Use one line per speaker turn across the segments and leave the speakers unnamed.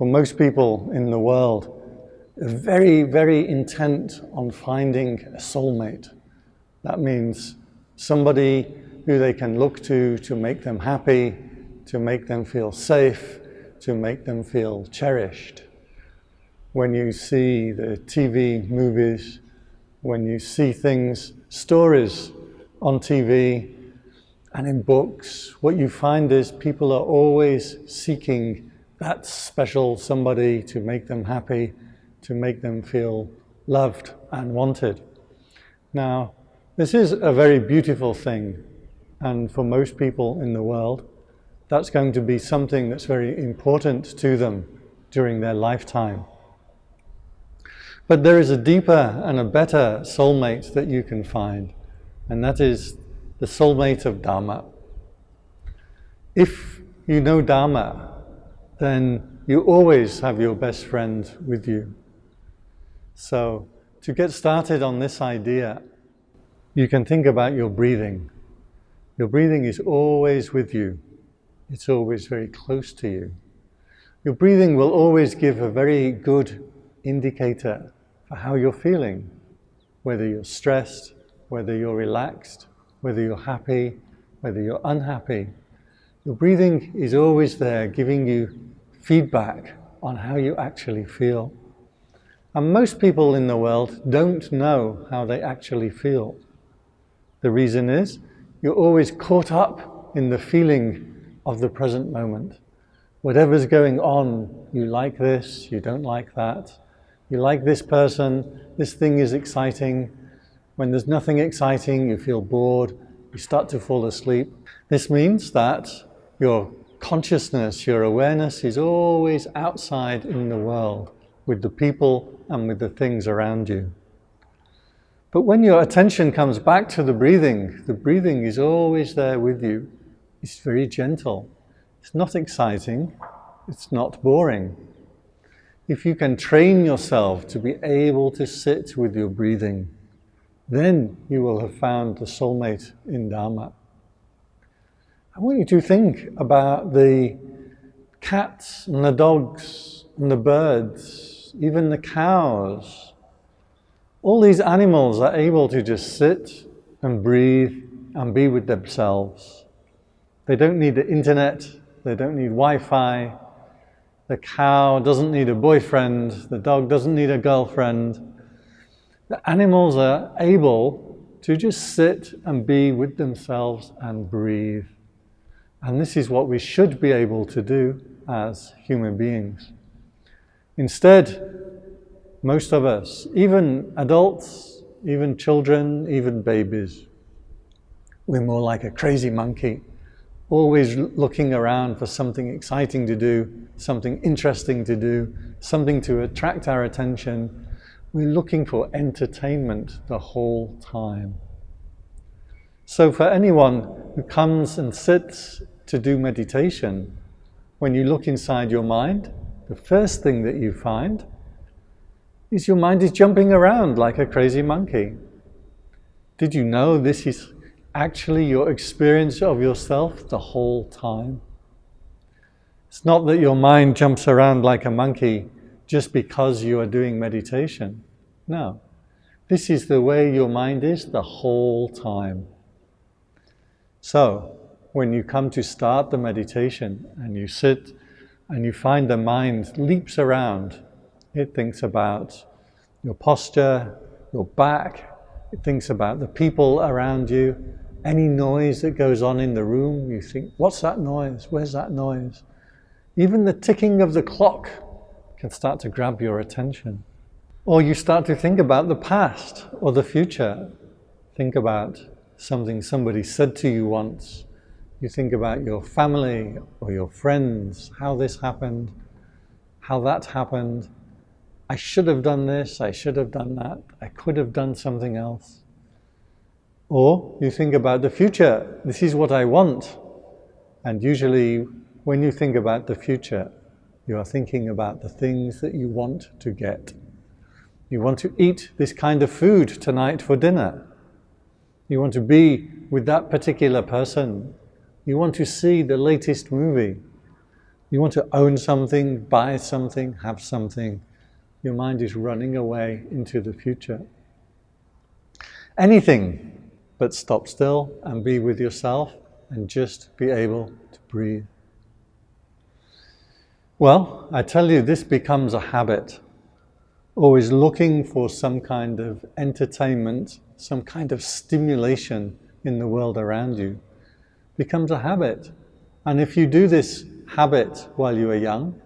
for most people in the world, are very, very intent on finding a soulmate. That means somebody who they can look to make them happy, to make them feel safe, to make them feel cherished. When you see the TV movies, when you see things, stories on TV and in books, what you find is people are always seeking that special somebody to make them happy, to make them feel loved and wanted. Now, this is a very beautiful thing, and for most people in the world, that's going to be something that's very important to them during their lifetime. But there is a deeper and a better soulmate that you can find, and that is the soulmate of Dhamma. If you know Dhamma, then you always have your best friend with you. So, to get started on this idea, you can think about your breathing. Your breathing is always with you. It's always very close to you. Your breathing will always give a very good indicator for how you're feeling, whether you're stressed, whether you're relaxed, whether you're happy, whether you're unhappy. Your breathing is always there giving you feedback on how you actually feel. And most people in the world don't know how they actually feel. The reason is you're always caught up in the feeling of the present moment. Whatever's going on, you like this, you don't like that. You like this person, this thing is exciting. When there's nothing exciting, you feel bored, you start to fall asleep. This means that your consciousness, your awareness is always outside in the world with the people and with the things around you. But when your attention comes back to the breathing is always there with you. It's very gentle. It's not exciting. It's not boring. If you can train yourself to be able to sit with your breathing, then you will have found the soulmate in Dhamma. I want you to think about the cats and the dogs and the birds, even the cows. All these animals are able to just sit and breathe and be with themselves. They don't need the internet, they don't need Wi-Fi. The cow doesn't need a boyfriend, the dog doesn't need a girlfriend. The animals are able to just sit and be with themselves and breathe. And this is what we should be able to do as human beings. Instead, most of us, even adults, even children, even babies, we're more like a crazy monkey, always looking around for something exciting to do, something interesting to do, something to attract our attention. We're looking for entertainment the whole time. So for anyone who comes and sits to do meditation, when you look inside your mind, the first thing that you find is your mind is jumping around like a crazy monkey. Did you know this is actually your experience of yourself the whole time? It's not that your mind jumps around like a monkey just because you are doing meditation. No, this is the way your mind is the whole time. So, when you come to start the meditation and you sit and you find the mind leaps around, it thinks about your posture, your back, it thinks about the people around you, any noise that goes on in the room, you think, what's that noise? Where's that noise? Even the ticking of the clock can start to grab your attention. Or you start to think about the past or the future. Think about something somebody said to you once. You think about your family or your friends, how this happened, how that happened. I should have done this, I should have done that, I could have done something else. Or you think about the future, this is what I want. And usually when you think about the future, you are thinking about the things that you want to get. You want to eat this kind of food tonight for dinner. You want to be with that particular person. You want to see the latest movie. You want to own something, buy something, have something. Your mind is running away into the future. Anything but stop still and be with yourself and just be able to breathe. Well, I tell you, this becomes a habit. Always looking for some kind of entertainment, some kind of stimulation in the world around you becomes a habit. And if you do this habit while you are young,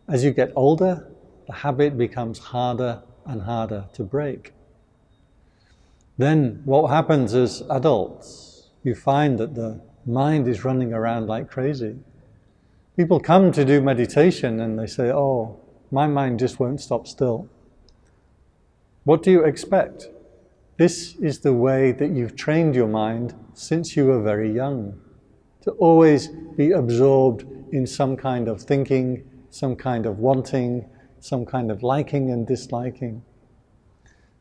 as you get older, the habit becomes harder and harder to break. Then what happens as adults, you find that the mind is running around like crazy. People come to do meditation and they say, oh, my mind just won't stop still. What do you expect? This is the way that you've trained your mind since you were very young, to always be absorbed in some kind of thinking, some kind of wanting, some kind of liking and disliking.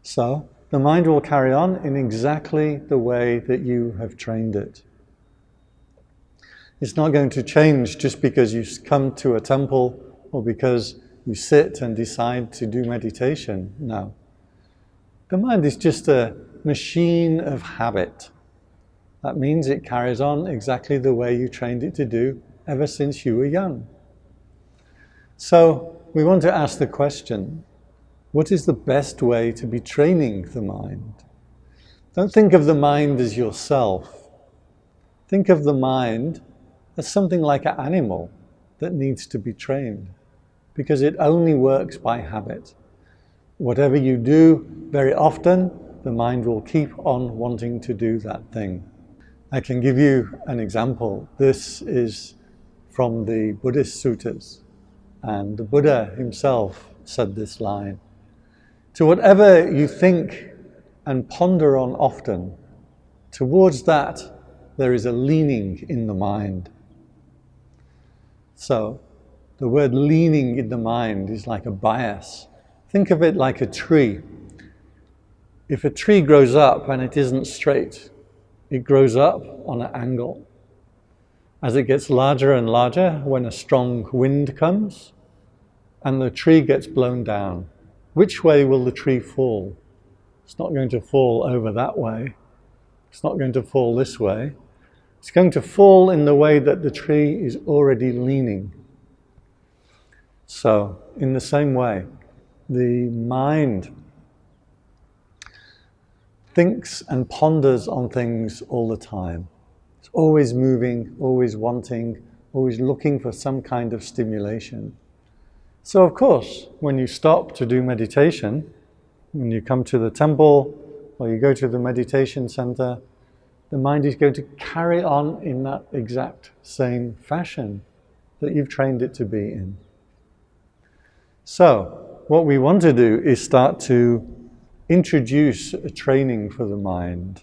So the mind will carry on in exactly the way that you have trained it. It's not going to change just because you come to a temple or because you sit and decide to do meditation. No. The mind is just a machine of habit. That means it carries on exactly the way you trained it to do ever since you were young. So we want to ask the question, what is the best way to be training the mind? Don't think of the mind as yourself. Think of the mind as something like an animal that needs to be trained, because it only works by habit. Whatever you do very often, the mind will keep on wanting to do that thing. I can give you an example. This is from the Buddhist suttas, and the Buddha himself said this line: to whatever you think and ponder on often, towards that there is a leaning in the mind. So the word leaning in the mind is like a bias. Think of it like a tree. If a tree grows up and it isn't straight, it grows up on an angle. As it gets larger and larger, when a strong wind comes and the tree gets blown down, which way will the tree fall? It's not going to fall over that way. It's not going to fall this way. It's going to fall in the way that the tree is already leaning. So, in the same way, the mind thinks and ponders on things all the time. It's always moving, always wanting, always looking for some kind of stimulation. So of course, when you stop to do meditation, when you come to the temple or you go to the meditation center, the mind is going to carry on in that exact same fashion that you've trained it to be in. So, what we want to do is start to introduce a training for the mind.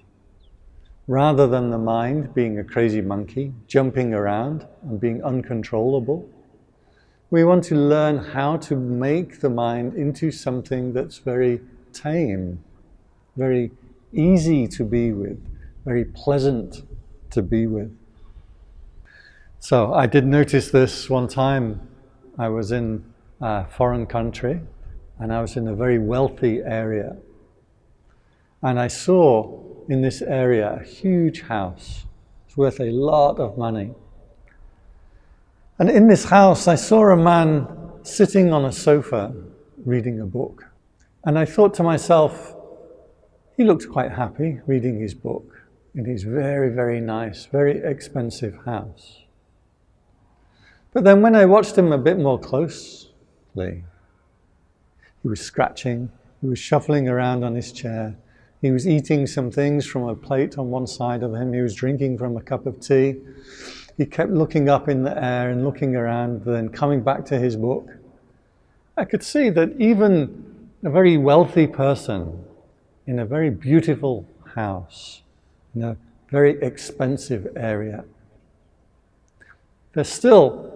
Rather than the mind being a crazy monkey, jumping around and being uncontrollable, we want to learn how to make the mind into something that's very tame, very easy to be with, very pleasant to be with. So I did notice this one time. I was in a foreign country and I was in a very wealthy area. And I saw in this area a huge house. It's worth a lot of money. And in this house I saw a man sitting on a sofa reading a book. And I thought to myself, he looked quite happy reading his book in his very, very nice, very expensive house. But then when I watched him a bit more closely, he was scratching, he was shuffling around on his chair, he was eating some things from a plate on one side of him, he was drinking from a cup of tea. He kept looking up in the air and looking around, then coming back to his book. I could see that even a very wealthy person in a very beautiful house, in a very expensive area, they're still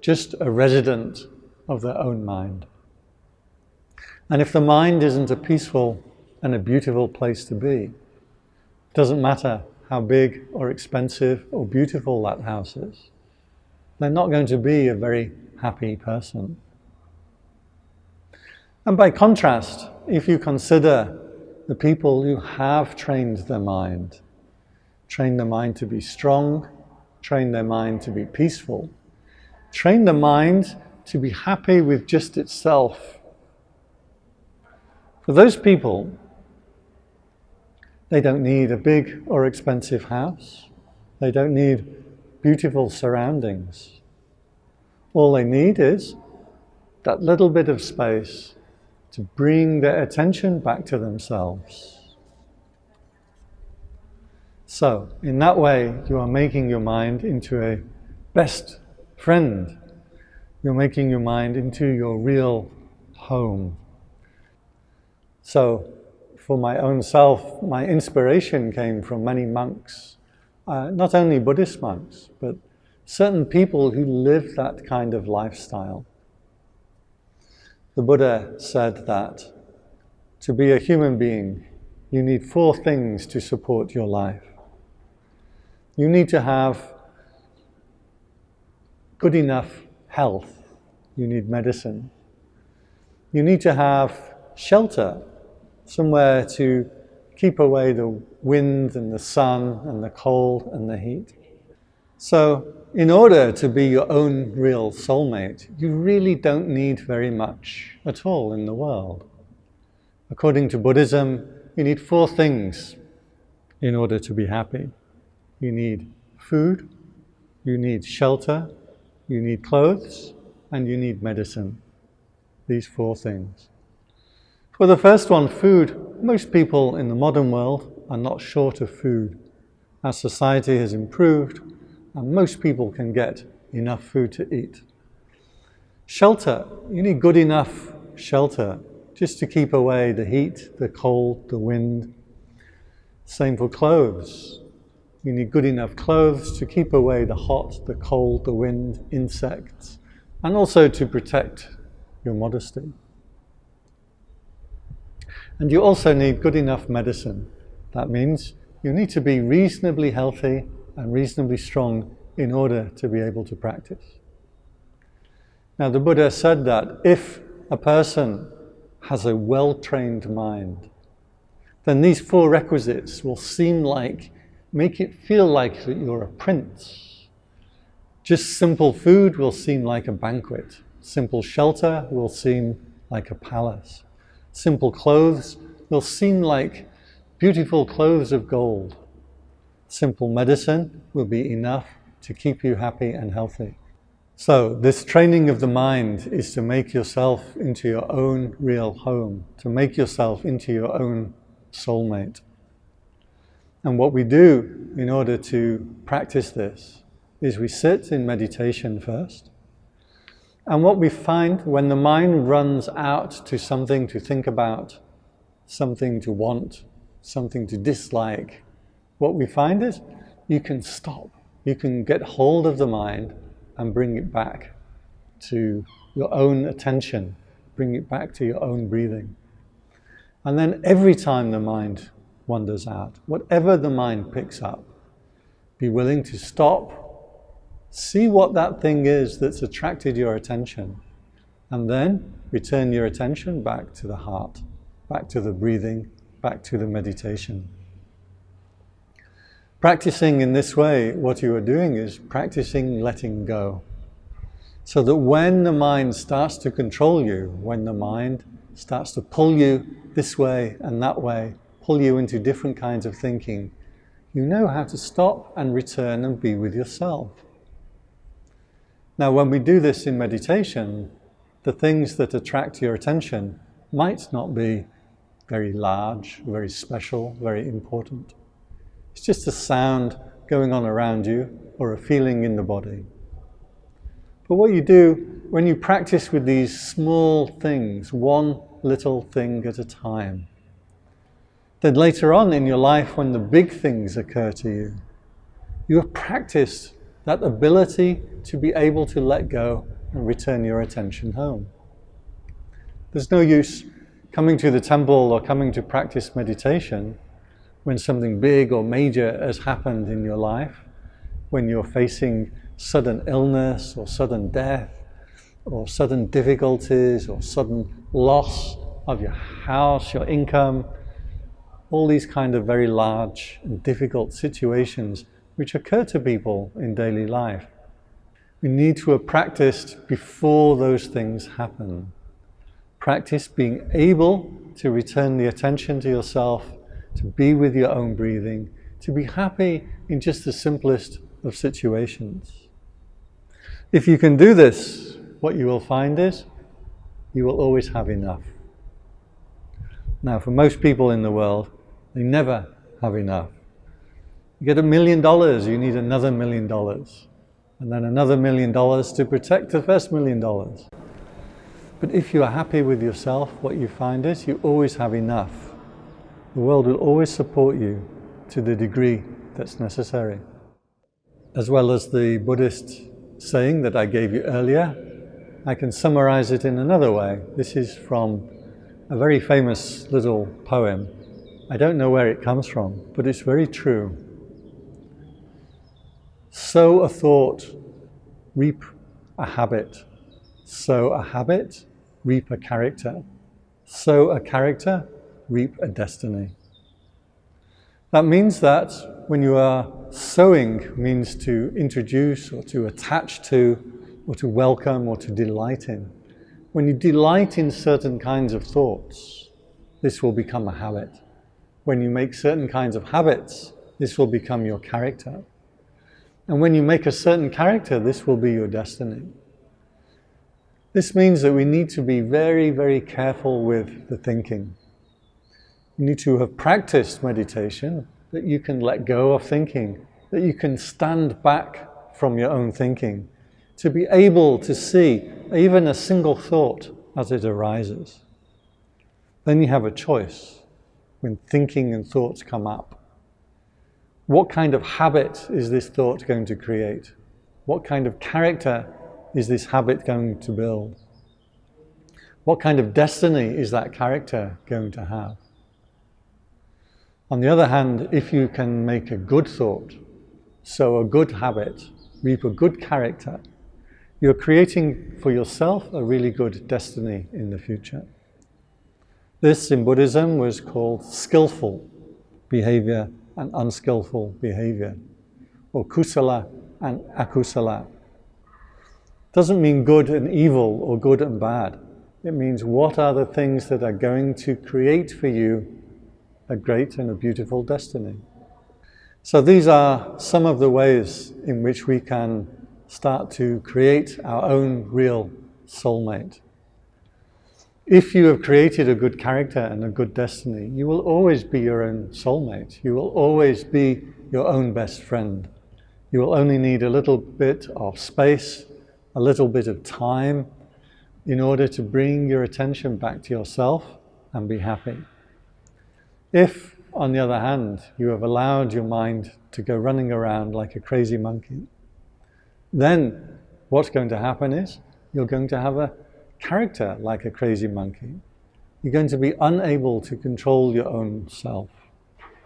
just a resident of their own mind. And if the mind isn't a peaceful and a beautiful place to be, it doesn't matter how big or expensive or beautiful that house is. they're not going to be a very happy person. And by contrast, if you consider the people who have trained their mind to be strong, train their mind to be peaceful, train the mind to be happy with just itself. For those people, they don't need a big or expensive house. They don't need beautiful surroundings. All they need is that little bit of space to bring their attention back to themselves. So, in that way, you are making your mind into a best friend. You're making your mind into your real home. So, for my own self, my inspiration came from many monks, not only Buddhist monks, but certain people who live that kind of lifestyle. The Buddha said that to be a human being, you need 4 things to support your life. You need to have good enough health. You need medicine. You need to have shelter, somewhere to keep away the wind and the sun and the cold and the heat. So, in order to be your own real soulmate, you really don't need very much at all in the world. According to Buddhism, you need 4 things in order to be happy. You need food, you need shelter, you need clothes, and you need medicine. These 4 things. For the first one, food, most people in the modern world are not short of food. As society has improved, and most people can get enough food to eat. Shelter, you need good enough shelter just to keep away the heat, the cold, the wind. Same for clothes. You need good enough clothes to keep away the hot, the cold, the wind, insects, and also to protect your modesty. And you also need good enough medicine. That means you need to be reasonably healthy and reasonably strong in order to be able to practice. Now, the Buddha said that if a person has a well-trained mind, then these 4 requisites will make it feel like that you're a prince. Just simple food will seem like a banquet. Simple shelter will seem like a palace. Simple clothes will seem like beautiful clothes of gold. Simple medicine will be enough to keep you happy and healthy. So, this training of the mind is to make yourself into your own real home, to make yourself into your own soulmate. And what we do in order to practice this is we sit in meditation first. And what we find when the mind runs out to something to think about, something to want, something to dislike, what we find is you can stop. You can get hold of the mind and bring it back to your own attention, bring it back to your own breathing. And then every time the mind wanders out, whatever the mind picks up, be willing to stop, see what that thing is that's attracted your attention, and then return your attention back to the heart, back to the breathing, back to the meditation. Practicing in this way, what you are doing is practicing letting go. So that when the mind starts to control you, when the mind starts to pull you this way and that way, pull you into different kinds of thinking, you know how to stop and return and be with yourself. Now, when we do this in meditation, the things that attract your attention might not be very large, very special, very important. It's just a sound going on around you or a feeling in the body. But what you do when you practice with these small things, one little thing at a time, then later on in your life when the big things occur to you, you have practiced that ability to be able to let go and return your attention home. There's no use coming to the temple or coming to practice meditation when something big or major has happened in your life, when you're facing sudden illness or sudden death or sudden difficulties or sudden loss of your house, your income, all these kind of very large and difficult situations which occur to people in daily life. We need to have practiced before those things happen. Practice being able to return the attention to yourself, to be with your own breathing, to be happy in just the simplest of situations. If you can do this, what you will find is you will always have enough. Now, for most people in the world, they never have enough. You get $1 million, you need another $1 million, and then another $1 million to protect the first $1 million. But if you are happy with yourself, what you find is you always have enough. The world will always support you to the degree that's necessary. As well as the Buddhist saying that I gave you earlier, I can summarize it in another way. This is from a very famous little poem. I don't know where it comes from, but it's very true. Sow a thought, reap a habit. Sow a habit, reap a character. Sow a character, reap a destiny. That means that when you are sowing, means to introduce or to attach to or to welcome or to delight in. When you delight in certain kinds of thoughts, this will become a habit. When you make certain kinds of habits, this will become your character. And when you make a certain character, this will be your destiny. This means that we need to be very, very careful with the thinking. You need to have practiced meditation, that you can let go of thinking, that you can stand back from your own thinking, to be able to see even a single thought as it arises. Then you have a choice when thinking and thoughts come up. What kind of habit is this thought going to create? What kind of character is this habit going to build? What kind of destiny is that character going to have? On the other hand, if you can make a good thought, sow a good habit, reap a good character, you're creating for yourself a really good destiny in the future. This in Buddhism was called skillful behavior and unskillful behavior, or kusala and akusala. Doesn't mean good and evil or good and bad. It means what are the things that are going to create for you a great and a beautiful destiny. So these are some of the ways in which we can start to create our own real soulmate. If you have created a good character and a good destiny, you will always be your own soulmate. You will always be your own best friend. You will only need a little bit of space, a little bit of time, in order to bring your attention back to yourself and be happy. If, on the other hand, you have allowed your mind to go running around like a crazy monkey, then what's going to happen is you're going to have a character like a crazy monkey. You're going to be unable to control your own self.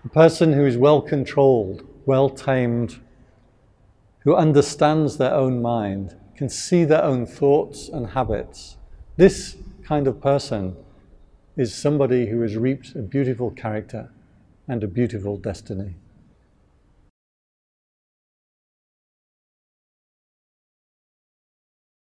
A person who is well controlled, well tamed, who understands their own mind, can see their own thoughts and habits. This kind of person is somebody who has reaped a beautiful character and a beautiful destiny.